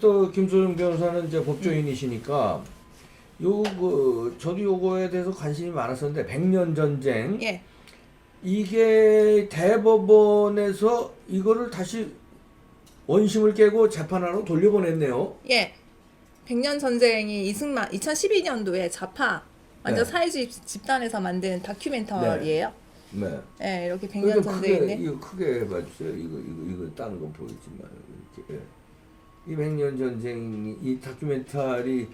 또 김소영 변호사는 이제 법조인이시니까 저도 요거에 대해서 관심이 많았었는데 백년 전쟁 예. 이게 대법원에서 이거를 다시 원심을 깨고 재판하러 돌려보냈네요. 예. 백년 전쟁이 이승만 2012년도에 좌파 완전 네. 사회주의 집단에서 만든 다큐멘터리예요. 네. 예, 이렇게 백년 그러니까 전쟁인데. 이거 크게 해봐주세요. 이거 다른 건 보이지만 이렇게 이 백년 전쟁 이 다큐멘터리.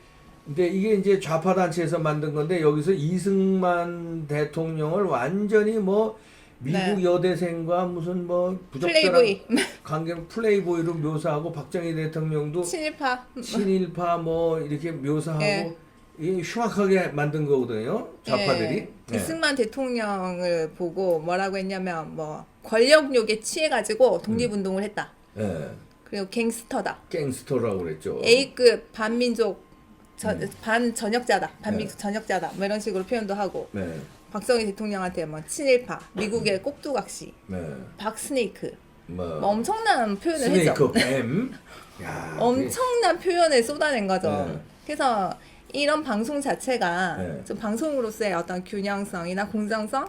근데 이게 이제 좌파 단체에서 만든 건데 여기서 이승만 대통령을 완전히 뭐 미국 네. 여대생과 무슨 뭐 부적절한 플레이보이. 관계를 플레이보이로 묘사하고 박정희 대통령도 친일파. 친일파 뭐 이렇게 묘사하고 예. 이게 흉악하게 만든 거거든요. 좌파들이. 예. 이승만 대통령을 보고 뭐라고 했냐면 뭐 권력욕에 취해가지고 독립운동을 했다. 예. 그리고 갱스터다. 갱스터라고 그랬죠. A급 반민족 반전역자다. 반민족 네. 전역자다. 뭐 이런 식으로 표현도 하고. 네. 박정희 대통령한테 뭐 친일파, 미국의 꼭두각시, 네. 박스네이크, 뭐 뭐 엄청난 표현을 스네이크 했죠. 뱀. 야, 엄청난 표현을 쏟아낸 거죠. 네. 그래서 이런 방송 자체가 네. 좀 방송으로서의 어떤 균형성이나 공정성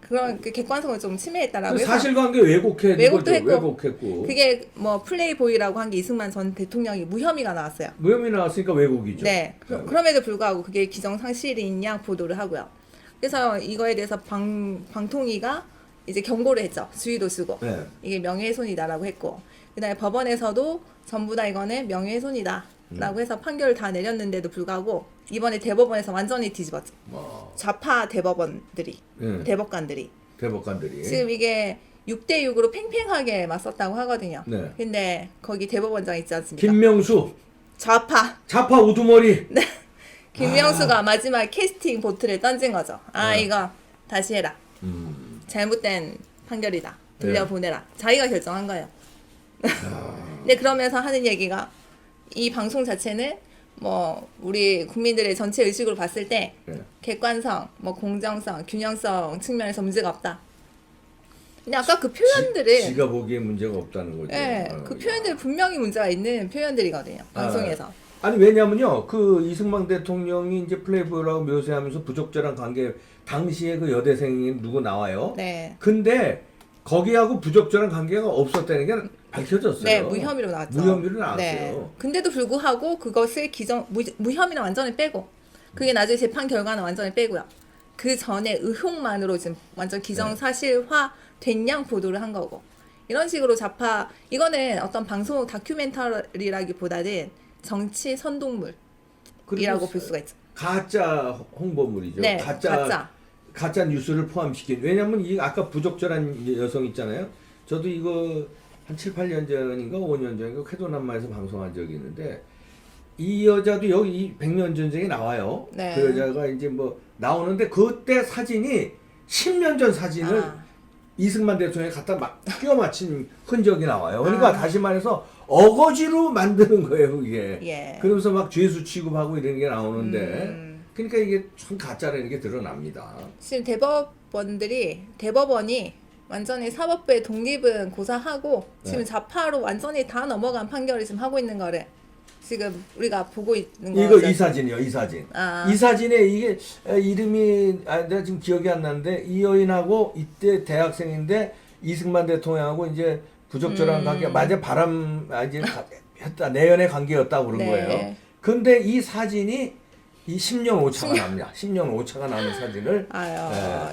그런 그 객관성을 좀 침해했다라고 그 해서 사실관계 왜곡해 왜곡도 했고, 왜곡했고. 그게 뭐 플레이보이라고 한 게 이승만 전 대통령이 무혐의가 나왔어요. 무혐의 나왔으니까 왜곡이죠. 네. 그럼에도 불구하고 그게 기정사실인 양 보도를 하고요. 그래서 이거에 대해서 방통위가 이제 경고를 했죠. 주의도 쓰고. 네. 이게 명예훼손이다라고 했고. 그다음에 법원에서도 전부 다 이거는 명예훼손이다라고 해서 판결을 다 내렸는데도 불구하고 이번에 대법원에서 완전히 뒤집었죠. 좌파 대법원들이, 네. 대법관들이. 대법관들이. 지금 이게 6대6으로 팽팽하게 맞섰다고 하거든요. 네. 근데 거기 대법원장 있지 않습니까? 김명수 좌파 우두머리. 네. 김명수가 마지막 캐스팅 보트를 던진 거죠. 이거 다시 해라. 잘못된 판결이다. 돌려보내라. 자기가 결정한 거예요. 근데 그러면서 하는 얘기가 이 방송 자체는 뭐 우리 국민들의 전체 의식으로 봤을 때 네. 객관성, 뭐 공정성, 균형성 측면에서 문제가 없다. 근데 아까 그 표현들을 지가 보기에 문제가 없다는 거죠. 예, 그 표현들 분명히 문제가 있는 표현들이거든요. 방송에서. 아니 왜냐면요 그 이승만 대통령이 이제 플레이보이라고 묘사하면서 부적절한 관계 당시에 그 여대생이 누구 나와요. 네. 근데 거기하고 부적절한 관계가 없었다는 게 밝혀졌어요. 네, 무혐의로 나왔죠. 무혐의로 나왔어요. 네. 근데도 불구하고 그것을 무혐의는 완전히 빼고 그게 나중에 재판 결과는 완전히 빼고요. 그 전에 의혹만으로 지금 완전 기정사실화 된 양 보도를 한 거고. 이런 식으로 좌파 이거는 어떤 방송 다큐멘터리라기보다는 정치 선동물이라고 볼 수가 있죠. 가짜 홍보물이죠. 네, 가짜 뉴스를 포함시킨. 왜냐면 이 아까 부적절한 여성 있잖아요. 저도 이거 한 7, 8년 전인가 5년 전인가 쾌도남마에서 방송한 적이 있는데 이 여자도 여기 이 백년 전쟁에 나와요. 네. 그 여자가 이제 뭐 나오는데 그때 사진이 10년 전 사진을 이승만 대통령이 갖다 막 끼워 맞춘 흔적이 나와요. 그러니까 다시 말해서 어거지로 만드는 거예요, 이게. 예. 그러면서 막 죄수 취급하고 이런 게 나오는데 그러니까 이게 참 가짜라는 게 드러납니다. 지금 대법원이 완전히 사법부의 독립은 고사하고 지금 네. 좌파로 완전히 다 넘어간 판결을 지금 하고 있는 거를 지금 우리가 보고 있는 거죠. 이거 이 사진이요, 이 사진. 이 사진에 이게 이름이 내가 지금 기억이 안 나는데 이 여인하고 이때 대학생인데 이승만 대통령하고 이제 부적절한 관계, 맞아 이제 했다 내연의 관계였다고 그런 네. 거예요. 근데 이 사진이 이 10년 오차가 납니다. 10년 오차가 나는 사진을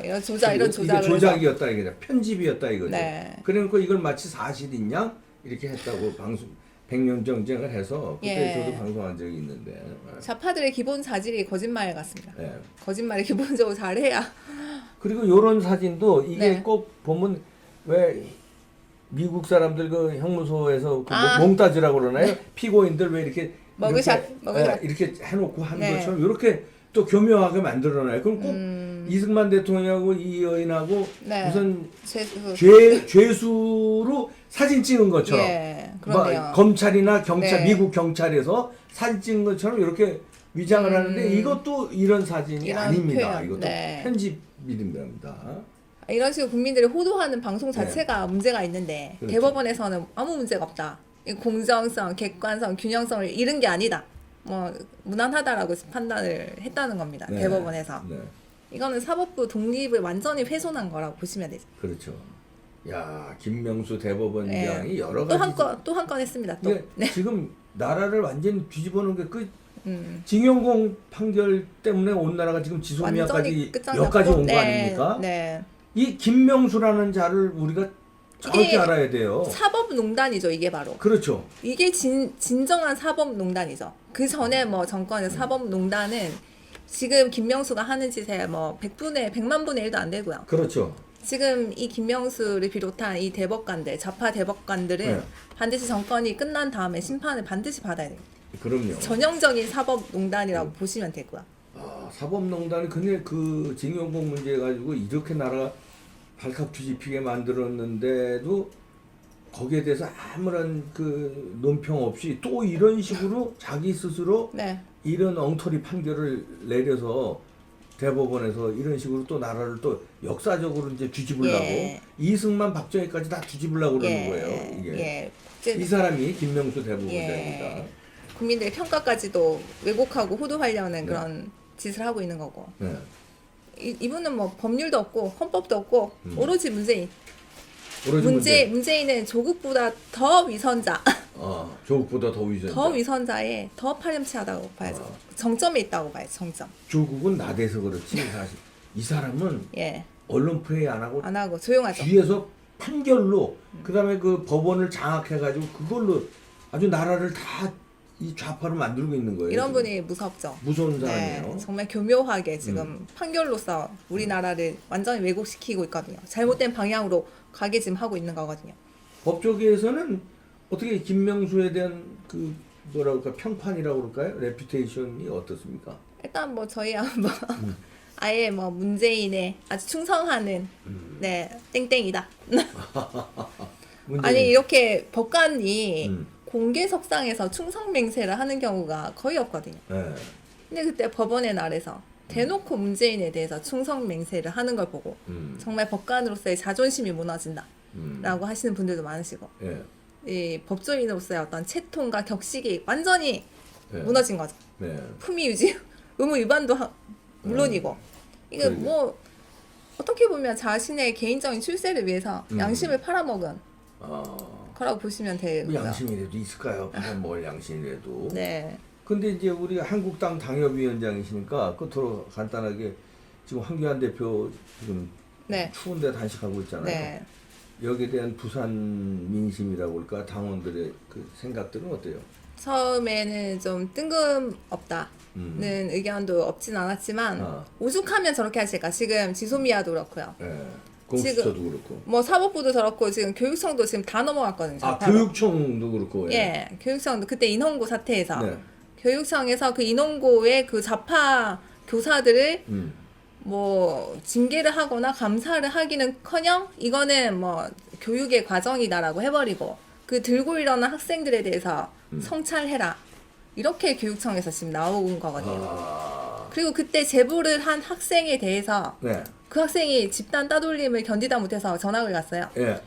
이런 조작을 이게 조작이었다 이거죠. 편집이었다 이거죠. 네. 그러니까 이걸 마치 사실인 양 이렇게 했다고 방송 백년 전쟁을 해서 그때 예. 저도 방송한 적이 있는데. 좌파들의 기본 자질이 거짓말 같습니다. 예. 거짓말을 기본적으로 잘해야. 그리고 요런 사진도 이게 네. 꼭 보면 왜 미국 사람들 그 형무소에서 그 아. 몽따주라고 그러나요? 피고인들 왜 이렇게 머그샷. 이렇게 해놓고 하는 네. 것처럼 이렇게 또 교묘하게 만들어놔요. 그럼 꼭 이승만 대통령하고 이 여인하고 네. 무슨 죄수. 죄수로 사진 찍은 것처럼 예, 그러네요. 검찰이나 경찰 네. 미국 경찰에서 사진 찍은 것처럼 이렇게 위장을 하는데 이것도 이런 사진이 이런 아닙니다. 표현. 이것도 네. 편집입니다. 이런 식으로 국민들이 호도하는 방송 자체가 문제가 있는데 그렇죠. 대법원에서는 아무 문제가 없다. 이 공정성, 객관성, 균형성을 잃은 게 아니다. 뭐 무난하다라고 판단을 했다는 겁니다. 네. 대법원에서. 네. 이거는 사법부 독립을 완전히 훼손한 거라고 보시면 되죠. 그렇죠. 야, 김명수 대법원장이 네. 여러 또 가지 한 건 했습니다. 또. 이게 네. 지금 나라를 완전히 뒤집어 놓은 게 그 징용공 판결 때문에 온 나라가 지금 지소미아까지 여기까지 온 거 네. 아닙니까? 네. 이 김명수라는 자를 우리가 정확히 이게 알아야 돼요. 사법농단이죠. 이게 바로. 그렇죠. 이게 진정한 사법농단이죠. 그 전에 뭐 정권의 사법농단은 지금 김명수가 하는 짓에 뭐 100만 분의 1도 안 되고요. 그렇죠. 지금 이 김명수를 비롯한 이 대법관들, 좌파 대법관들은 네. 반드시 정권이 끝난 다음에 심판을 반드시 받아야 돼요. 그럼요. 전형적인 사법농단이라고 보시면 되고요. 아, 사법농단이 근데 그 징용공 문제 가지고 이렇게 나라가 발칵 뒤집히게 만들었는데도 거기에 대해서 아무런 그 논평 없이 또 이런 식으로 자기 스스로 네. 이런 엉터리 판결을 내려서 대법원에서 이런 식으로 또 나라를 또 역사적으로 이제 뒤집으려고 예. 이승만 박정희까지 다 뒤집으려고 그러는 거예요. 이게 예. 이 사람이 김명수 대법원장입니다. 예. 국민들의 평가까지도 왜곡하고 호도하려는 네. 그런 짓을 하고 있는 거고. 네. 이분은 뭐 법률도 없고 헌법도 없고 오로지 문재인. 오로지 문재인은 조국보다 더 위선자, 조국보다 더 위선자. 더 위선자에 더 파렴치하다고 봐야죠. 정점에 있다고 봐야죠. 정점. 조국은 나대서 그렇지 사실 이 사람은 예. 언론 플레이 안 하고 안 하고 조용하죠. 뒤에서 판결로 그다음에 그 법원을 장악해가지고 그걸로 아주 나라를 다 이 좌파로 만들고 있는 거예요. 이런 지금. 분이 무섭죠. 무서운 사람이에요. 네, 정말 교묘하게 지금 판결로서 우리나라를 완전히 왜곡시키고 있거든요. 잘못된 방향으로 가게 지금 하고 있는 거거든요. 법조계에서는 어떻게 김명수에 대한 그 뭐라 그럴까 평판이라고 그럴까요? 레퓨테이션이 어떻습니까? 일단 뭐 저희야 뭐 아예 뭐 문재인에 아주 충성하는 네 땡땡이다. 아니 이렇게 법관이 공개석상에서 충성맹세를 하는 경우가 거의 없거든요. 네. 근데 그때 법원의 날에서 대놓고 문재인에 대해서 충성맹세를 하는 걸 보고 정말 법관으로서의 자존심이 무너진다라고 하시는 분들도 많으시고 예. 이 법조인으로서의 어떤 채통과 격식이 완전히 네. 무너진 거죠. 네. 품위 유지, 의무 위반도 물론이고 이게 그러게. 뭐 어떻게 보면 자신의 개인적인 출세를 위해서 양심을 팔아먹은 거라고 보시면 뭐 되고요. 양심이라도 있을까요? 팔아먹을 양심이라도. 네, 근데 이제 우리 한국당 당협위원장이시니까 끝으로 간단하게 지금 황교안 대표 지금 네, 추운데 단식하고 있잖아요. 네. 여기에 대한 부산 민심이라고 할까 당원들의 그 생각들은 어때요? 처음에는 좀 뜬금없다는 의견도 없진 않았지만 오죽하면 저렇게 하실까. 지금 지소미아도 그렇고요. 예. 공수처도 그렇고. 뭐 사법부도 그렇고 지금 교육청도 지금 다 넘어갔거든요. 교육청도 그렇고. 예, 교육청도 그때 인홍고 사태에서 네. 교육청에서 그 인홍고의 그 좌파 교사들을 뭐 징계를 하거나 감사를 하기는커녕 이거는 뭐 교육의 과정이다라고 해버리고 그 들고 일어난 학생들에 대해서 성찰해라 이렇게 교육청에서 지금 나온 거거든요. 그리고 그때 제보를 한 학생에 대해서 네. 그 학생이 집단 따돌림을 견디다 못해서 전학을 갔어요. 예.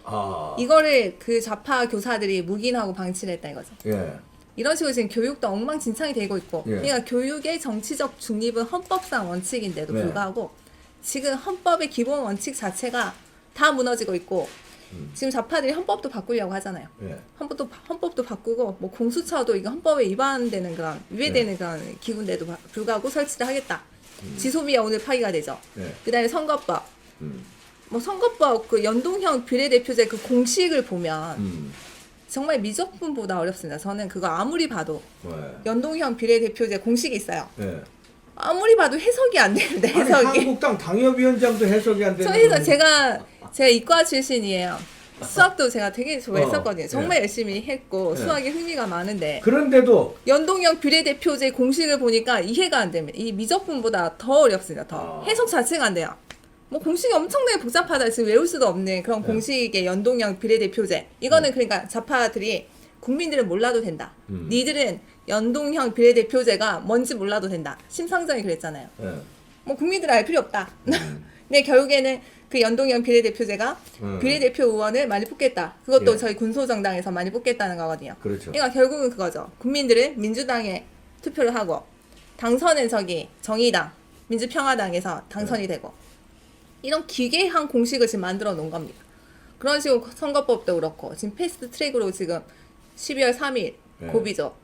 이거를 그 좌파 교사들이 묵인하고 방치를 했다 이거죠. 예. 이런 식으로 지금 교육도 엉망진창이 되고 있고 예. 그러니까 교육의 정치적 중립은 헌법상 원칙인데도 네. 불구하고 지금 헌법의 기본 원칙 자체가 다 무너지고 있고 지금 좌파들이 헌법도 바꾸려고 하잖아요. 예. 헌법도 바꾸고 뭐 공수처도 이거 헌법에 위반되는 그런 위배되는 네. 그런 기구인데도 불구하고 설치를 하겠다. 지소미아 오늘 파기가 되죠. 네. 그다음에 선거법. 뭐 선거법 그 연동형 비례대표제 그 공식을 보면 정말 미적분보다 어렵습니다. 저는 그거 아무리 봐도 네. 연동형 비례대표제 공식이 있어요. 예. 아무리 봐도 해석이 안 됩니다. 아니, 해석이. 한국당 당협위원장도 해석이 안 되는. 저희서 제가 이과 출신이에요. 수학도 제가 되게 좋아했었거든요. 정말 네. 열심히 했고 네. 수학에 흥미가 많은데 그런데도 연동형 비례대표제 공식을 보니까 이해가 안 됩니다. 이 미적분보다 더 어렵습니다. 더 해석 자체가 안 돼요. 뭐 공식이 엄청나게 복잡하다. 지금 외울 수도 없는 그런 공식의 연동형 비례대표제. 이거는 그러니까 좌파들이 국민들은 몰라도 된다. 니들은 연동형 비례대표제가 뭔지 몰라도 된다. 심상정이 그랬잖아요. 예. 뭐 국민들은 알 필요 없다. 근데 결국에는 그 연동형 비례대표제가 비례대표 의원을 많이 뽑겠다. 그것도 예. 저희 군소정당에서 많이 뽑겠다는 거거든요. 그렇죠. 그러니까 결국은 그거죠. 국민들은 민주당에 투표를 하고 당선은 저기 정의당, 민주평화당에서 당선이 되고 이런 기괴한 공식을 지금 만들어 놓은 겁니다. 그런 식으로 선거법도 그렇고 지금 패스트 트랙으로 지금 12월 3일 네. 고비죠.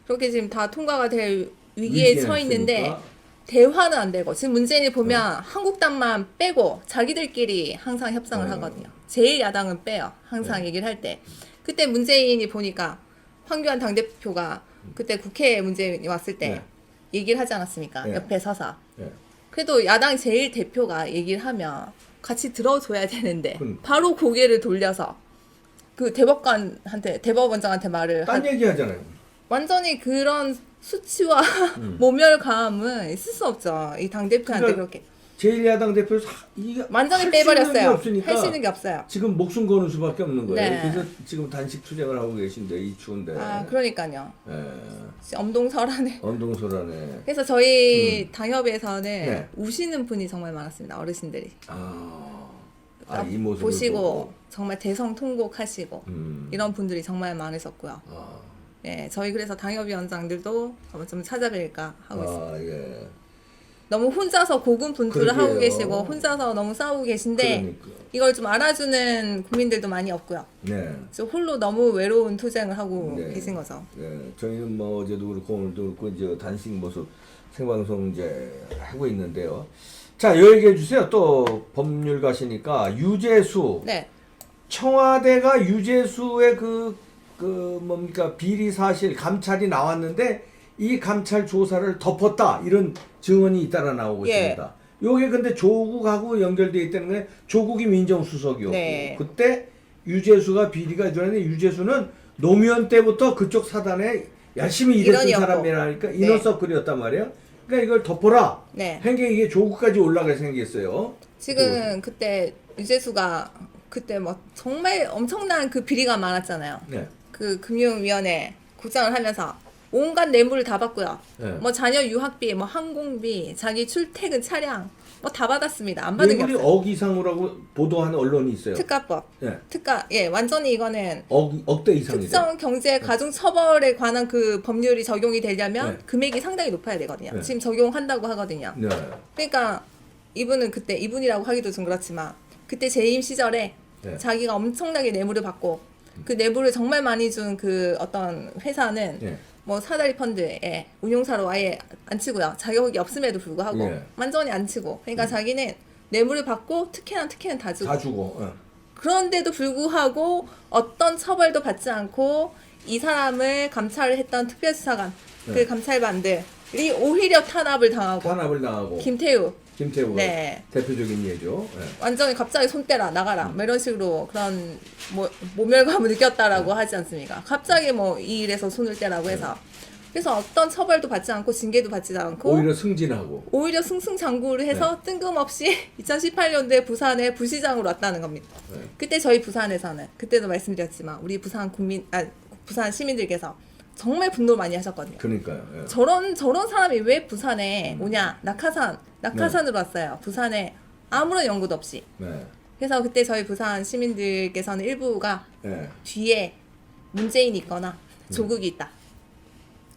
그렇게 지금 다 통과가 될 위기에 처 있는데 있으니까. 대화는 안 되고 지금 문재인이 보면 한국당만 빼고 자기들끼리 항상 협상을 하거든요. 제1야당은 빼요. 항상 얘기를 할 때. 그때 문재인이 보니까 황교안 당대표가 그때 국회에 문재인이 왔을 때 얘기를 하지 않았습니까? 네. 옆에 서서. 네. 그래도 야당 제1대표가 얘기를 하면 같이 들어줘야 되는데 바로 고개를 돌려서 그 대법원장한테 말을 딴 얘기 하잖아요. 완전히 그런 수치와 모멸감은 있을 수 없죠. 이 당대표한테 그러니까 그렇게 제1야당 대표 이게 완전히 할 빼버렸어요. 수 있는 게 없으니까 할 수 있는 게 없어요. 지금 목숨 거는 수밖에 없는 거예요. 네. 그래서 지금 단식 투쟁을 하고 계신데 이 추운데. 아, 그러니까요. 예. 엄동설하네. 언동소라네. 그래서 저희 당협에서는 네. 우시는 분이 정말 많았습니다. 어르신들이. 이 모습을 보시고 보고. 정말 대성통곡하시고 이런 분들이 정말 많으셨고요. 아, 예, 저희 그래서 당협위원장들도 한번 좀 찾아뵐까 하고 있습니다. 예. 너무 혼자서 고군분투를 그러게요. 하고 계시고 혼자서 너무 싸우고 계신데 그러니까. 이걸 좀 알아주는 국민들도 많이 없고요. 네. 좀 홀로 너무 외로운 투쟁을 하고 네. 계신 거죠. 예, 저희는 뭐 어제도 그렇고 오늘도 그렇고 이제 단식 모습 생방송 이제 하고 있는데요. 자, 요 얘기해 주세요. 또 법률가시니까 유재수. 네. 청와대가 유재수의 뭡니까 비리 사실 감찰이 나왔는데 이 감찰 조사를 덮었다 이런 증언이 잇따라 나오고 예. 있습니다. 요게 근데 조국하고 연결돼 있다는 게 조국이 민정수석이었고 네. 그때 유재수가 비리가 일어났는데 유재수는 노무현 때부터 그쪽 사단에 열심히 일했던 인원이었고. 사람이라니까 네. 인원서클이었단 말이에요. 그러니까 이걸 덮어라. 네. 행계 이게 조국까지 올라갈 생겼어요. 지금 그때 유재수가 그때 뭐 정말 엄청난 그 비리가 많았잖아요. 네. 그 금융위원회 국장을 하면서 온갖 뇌물을 다 받고요. 네. 뭐 자녀 유학비, 뭐 항공비, 자기 출퇴근 차량 뭐 다 받았습니다. 안 받은 게 뇌물이 없어요. 억 이상이라고 보도하는 언론이 있어요. 특가법. 네. 예, 완전히 이거는 억대 이상이죠. 특정 경제 가중 처벌에 관한 그 법률이 적용이 되려면 네. 금액이 상당히 높아야 되거든요. 네. 지금 적용한다고 하거든요. 네. 그러니까 이분은 그때 이분이라고 하기도 좀 그렇지만 그때 재임 시절에 네. 자기가 엄청나게 뇌물을 받고 그 뇌물을 정말 많이 준 그 어떤 회사는 네. 뭐 사다리 펀드에 운용사로 아예 안 치고요. 자격이 없음에도 불구하고 예. 완전히 안 치고 그러니까 자기는 뇌물을 받고 특혜는 다 주고 다 주고. 그런데도 불구하고 어떤 처벌도 받지 않고 이 사람을 감찰을 했던 특별수사관 네. 그 감찰반들이 오히려 탄압을 당하고 탄압을 당하고. 김태우 김태우 네. 대표적인 예죠. 네. 완전히 갑자기 손 떼라 나가라 뭐 이런 식으로 그런 모멸감을 느꼈다라고 하지 않습니까? 갑자기 뭐 이 일에서 손을 떼라고 해서 그래서 어떤 처벌도 받지 않고 징계도 받지 않고 오히려 승진하고. 오히려 승승장구를 해서 뜬금없이 2018년도에 부산에 부시장으로 왔다는 겁니다. 네. 그때 저희 부산에서는 그때도 말씀드렸지만 우리 부산 시민들께서 정말 분노 많이 하셨거든요. 그러니까요. 예. 저런 사람이 왜 부산에 오냐? 낙하산으로 왔어요. 부산에 아무런 연구도 없이. 네. 그래서 그때 저희 부산 시민들께서는 일부가 네. 뒤에 문재인이 있거나 조국이 있다.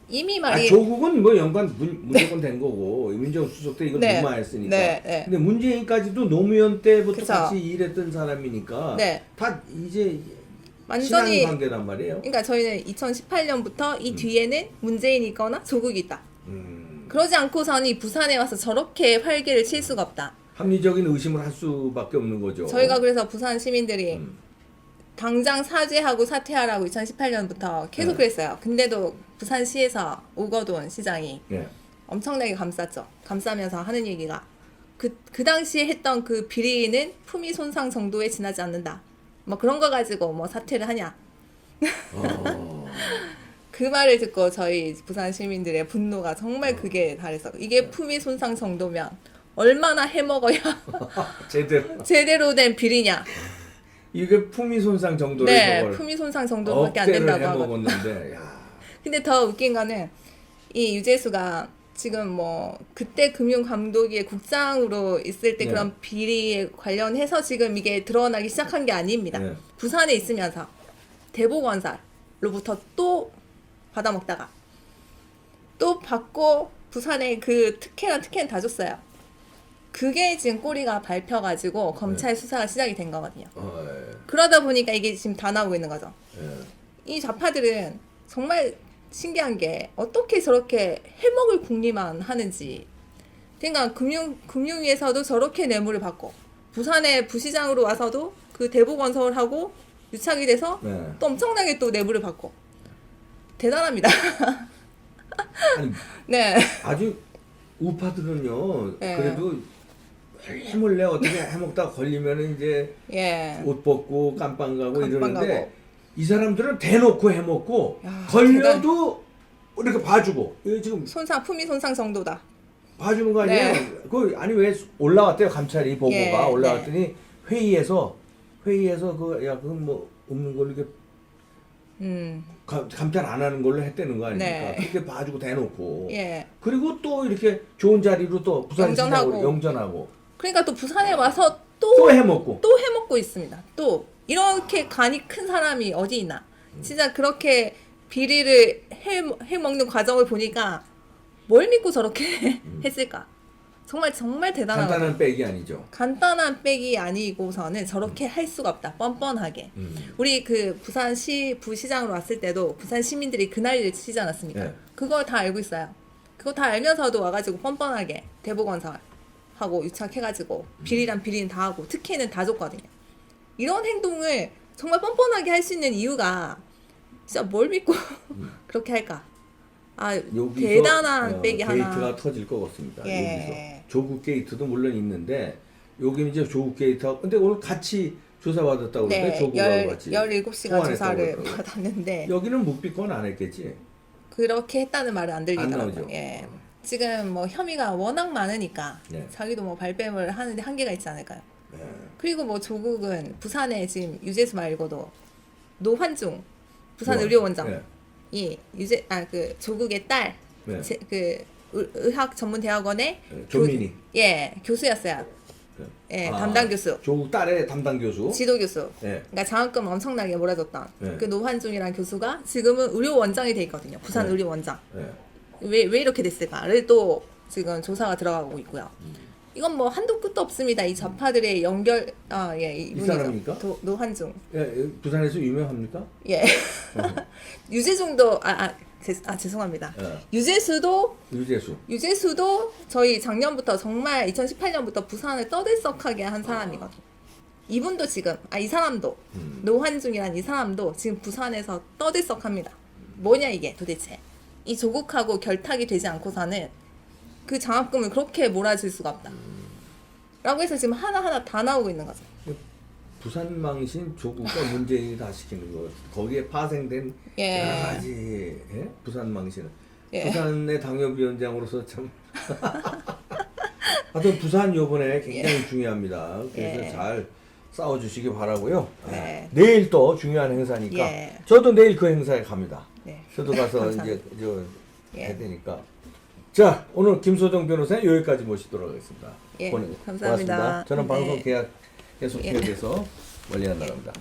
이미 말이 조국은 뭐 연관 무조건 된 거고 민정수석 때 이건 네. 무마했으니까. 네, 네. 근데 문재인까지도 노무현 때부터 그쵸. 같이 일했던 사람이니까 네. 다 이제 완전히 친한 관계란 말이에요. 그러니까 저희는 2018년부터 이 뒤에는 문재인이 있거나 조국이 있다. 그러지 않고서는 이 부산에 와서 저렇게 활개를 칠 수가 없다. 합리적인 의심을 할 수밖에 없는 거죠. 저희가 그래서 부산 시민들이 당장 사죄하고 사퇴하라고 2018년부터 계속 네. 그랬어요. 근데도 부산시에서 오거돈 시장이 네. 엄청나게 감쌌죠. 감싸면서 하는 얘기가 그 당시에 했던 그 비리는 품위 손상 정도에 지나지 않는다. 뭐 그런 거 가지고 뭐 사퇴를 하냐. 그 말을 듣고 저희 부산 시민들의 분노가 정말 극에 달해서 이게 품위 손상 정도면 얼마나 해먹어야 제대로 된 비리냐. 이게 품위 손상 정도로 네, 저걸 품위 손상 정도밖에 안 억대를 된다고 하거든요. 해먹었는데 야. 근데 더 웃긴 거는 이 유재수가 지금 뭐 그때 금융감독위의 국장으로 있을 때 네. 그런 비리에 관련해서 지금 이게 드러나기 시작한 게 아닙니다. 네. 부산에 있으면서 대보건설로부터 또 받아먹다가 또 받고 부산에 그 특혜는 다 줬어요. 그게 지금 꼬리가 밟혀가지고 검찰 수사가 시작이 된 거거든요. 예. 그러다 보니까 이게 지금 다 나오고 있는 거죠. 예. 이 좌파들은 정말 신기한 게 어떻게 저렇게 해먹을 궁리만 하는지. 그러니까 금융위에서도 저렇게 뇌물을 받고 부산의 부시장으로 와서도 그 대보건설하고 유착이 돼서 네. 또 엄청나게 또 뇌물을 받고 대단합니다. 아니 네. 아주 우파들은요. 네. 그래도 해물래 어떻게 해먹다 걸리면 이제 예. 옷 벗고 깜빵 가고 깜빵 이러는데 가고. 이 사람들은 대놓고 해먹고 야, 걸려도 이렇게 봐주고 이거 지금 품위 손상 정도다. 봐주는 거 아니에요? 네. 그 아니 왜 올라왔대요 감찰이 보고가 예, 올라왔더니 회의에서 그야 그건 뭐 없는 걸로 이렇게 감찰 안 하는 걸로 했다는 거 아닙니까? 네. 그렇게 봐주고 대놓고 예. 그리고 또 이렇게 좋은 자리로 또 부산 영전하고. 시장으로 영전하고 그러니까 또 부산에 와서 또 해먹고 또 해먹고 있습니다. 또 이렇게 간이 큰 사람이 어디 있나? 진짜 그렇게 비리를 해먹는 과정을 보니까 뭘 믿고 저렇게 했을까? 정말 대단하다. 간단한 백이 아니죠. 간단한 백이 아니고서는 저렇게 할 수가 없다. 뻔뻔하게. 우리 그 부산시 부시장으로 왔을 때도 부산 시민들이 그 난리를 치지 않았습니까? 네. 그거 다 알고 있어요. 그거 다 알면서도 와가지고 뻔뻔하게 대보건설 하고 유착해가지고 비리란 비리는 다 하고 특혜는 다 줬거든요. 이런 행동을 정말 뻔뻔하게 할 수 있는 이유가 진짜 뭘 믿고 그렇게 할까? 아, 여기서 대단한 백이 하나. 게이트가 터질 것 같습니다. 예. 여기서 조국 게이트도 물론 있는데 여기 이제 조국 게이트 근데 오늘 같이 조사받았다고 그러는데 네, 조국하고 같이 17시간 소환했다고 조사를 그러더라고요. 받았는데 여기는 묵비권 안 했겠지. 그렇게 했다는 말은 안 안 들리더라고요. 나오죠. 예. 지금 뭐 혐의가 워낙 많으니까 네. 자기도 뭐 발뺌을 하는데 한계가 있지 않을까요? 네. 그리고 뭐 조국은 부산에 지금 유재수 말고도 노환중 부산 노환. 의료원장이 네. 그 조국의 딸 네. 의학 전문 대학원의 조민희. 교수였어요. 예, 담당 교수. 조국 딸의 담당 교수. 지도 교수. 네. 그러니까 장학금 엄청나게 몰아줬던 네. 그 노환중이라는 교수가 지금은 의료원장이 돼 있거든요. 부산 네. 의료원장. 네. 왜 이렇게 됐을까를 또 지금 조사가 들어가고 있고요. 이건 뭐 한도 끝도 없습니다. 이 좌파들의 연결 이분이죠. 사람입니까? 노환중. 예, 부산에서 유명합니까? 예. 유재중도 죄송합니다. 예. 유재수도 저희 작년부터 정말 2018년부터 부산을 떠들썩하게 한 사람이거든요. 이분도 지금 이 사람도 노환중이란 이 사람도 지금 부산에서 떠들썩합니다. 뭐냐 이게 도대체. 이 조국하고 결탁이 되지 않고서는 그 장학금을 그렇게 몰아줄 수가 없다. 라고 해서 지금 하나하나 다 나오고 있는 거죠. 부산 망신 조국과 문재인이 다 시키는 거. 거기에 파생된 예. 여러 가지 부산 망신은. 예. 부산의 당협위원장으로서 참. 하여튼 부산 요번에 굉장히 중요합니다. 그래서 예. 잘 싸워주시기 바라고요. 네. 내일 또 중요한 행사니까. 예. 저도 내일 그 행사에 갑니다. 네. 저도 가서 감사합니다. 이제 예. 해야 되니까. 자, 오늘 김소정 변호사 여기까지 모시도록 하겠습니다. 예, 고맙습니다. 감사합니다. 저는 방송 네. 계약 계속 예. 해야 돼서 멀리 안 나갑니다.